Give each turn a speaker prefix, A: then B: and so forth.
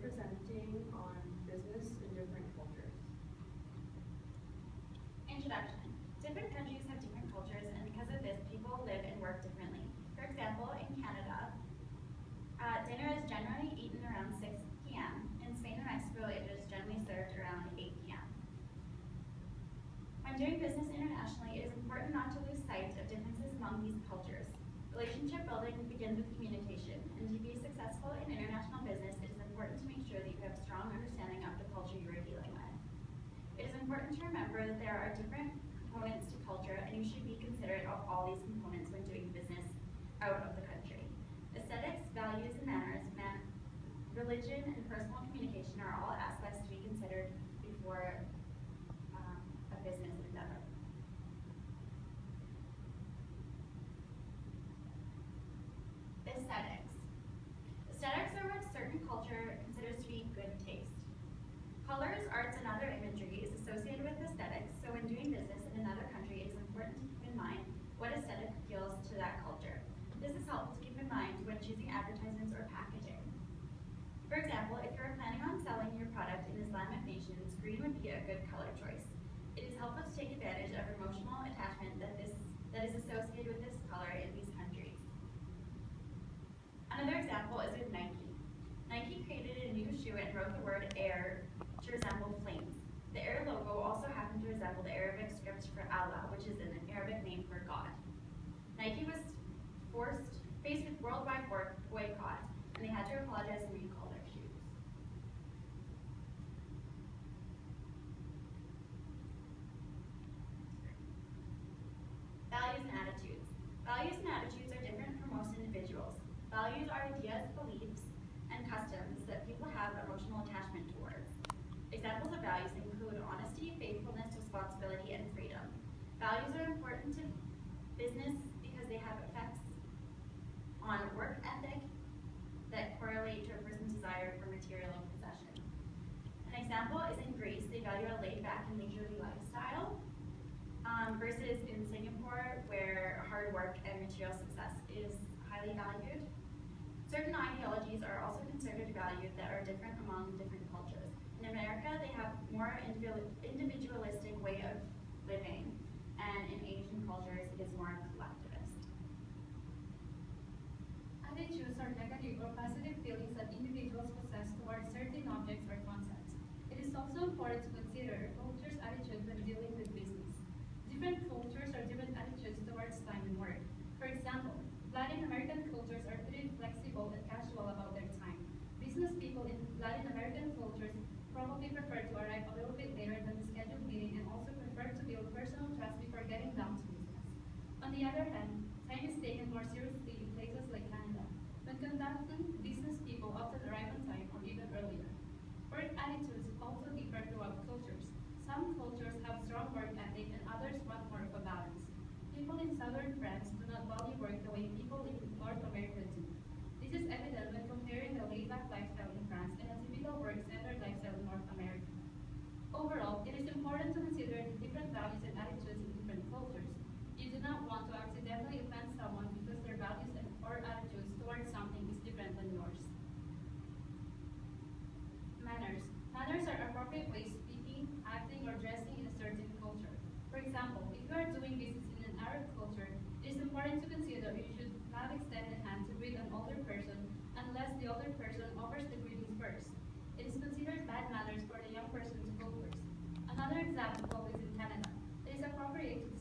A: presenting on business in different cultures.
B: Introduction. Different countries have different cultures, and because of this, people live and work differently. For example, in Canada, dinner is generally eaten around 6 p.m. In Spain and Mexico, it is generally served around 8 p.m. When doing business internationally, it is important not to lose sight of differences among these cultures. Relationship building begins with communication, and to be successful in international business, it is important to make sure that you have a strong understanding of the culture you are dealing with. It is important to remember that there are different components to culture, and you should be considerate of all these components when doing business out of the country. Aesthetics, values, and manners, religion, and personal communication are all aspects to be considered before a business endeavor. Aesthetics. Aesthetics are what a certain culture considers to be good taste. Colors, arts, and other imagery is associated with aesthetics, so when doing business in another country, it is important to keep in mind what aesthetic appeals to that culture. This is helpful to keep in mind when choosing advertisements or packaging. For example, if you're planning on selling your product in Islamic nations, green would be a good color choice. It is helpful to take advantage of emotional attachment that is associated with this color in these countries. Another example is with Nike. Nike created a new shoe and wrote the word Air to resemble flames. The Air logo also happened to resemble the Arabic script for Allah, which is an Arabic name for God. Nike was faced with worldwide boycott, and they had to apologize and recall their shoes. Values and attitudes. Values and attitudes are different for most individuals. Values are ideas, beliefs, and customs that people have emotional attachment towards. Examples of values include honesty, faithfulness, responsibility, and freedom. Values are important to business because they have effects on work ethic that correlate to a person's desire for material possessions. An example is in Greece, they value a laid-back and leisurely lifestyle, versus in Singapore, where hard work and material success is highly valued. Certain ideologies are also considered valued that are different among different cultures. In America, they have more individualistic way of living, and in Asian cultures, it is more collectivist.
C: Attitudes are negative or positive feelings that individuals possess towards certain objects or concepts. It is also important to consider a culture's attitude when dealing with business. Different cultures have different attitudes towards time and work. For example, Latin American cultures are pretty flexible and casual about their time. Business people in Latin American cultures probably prefer to arrive a little bit later than the scheduled meeting and also prefer to build personal trust before getting down to business. On the other hand, time is taken more seriously in places like Canada. When conducting business, people often arrive on time or even earlier. Work attitudes also differ throughout cultures. Some cultures have strong work ethic and others want more of a balance. People in southern France do not value work the way people in North America do. This is evident when comparing the laid-back lifestyle in France and a typical work-centered lifestyle in North America. Overall, it is important to consider the different values and attitudes in different cultures. You do not want to accidentally offend someone because their values or attitudes towards something is different than yours. Manners. Manners are appropriate ways speaking, acting, or dressing in a certain culture. For example, if you are doing business in an Arab culture, it is important to consider you should not extend a hand to greet an older person unless the older person offers the greetings first. It is considered bad manners for the young person to go first. Another example is in Canada. It is appropriate to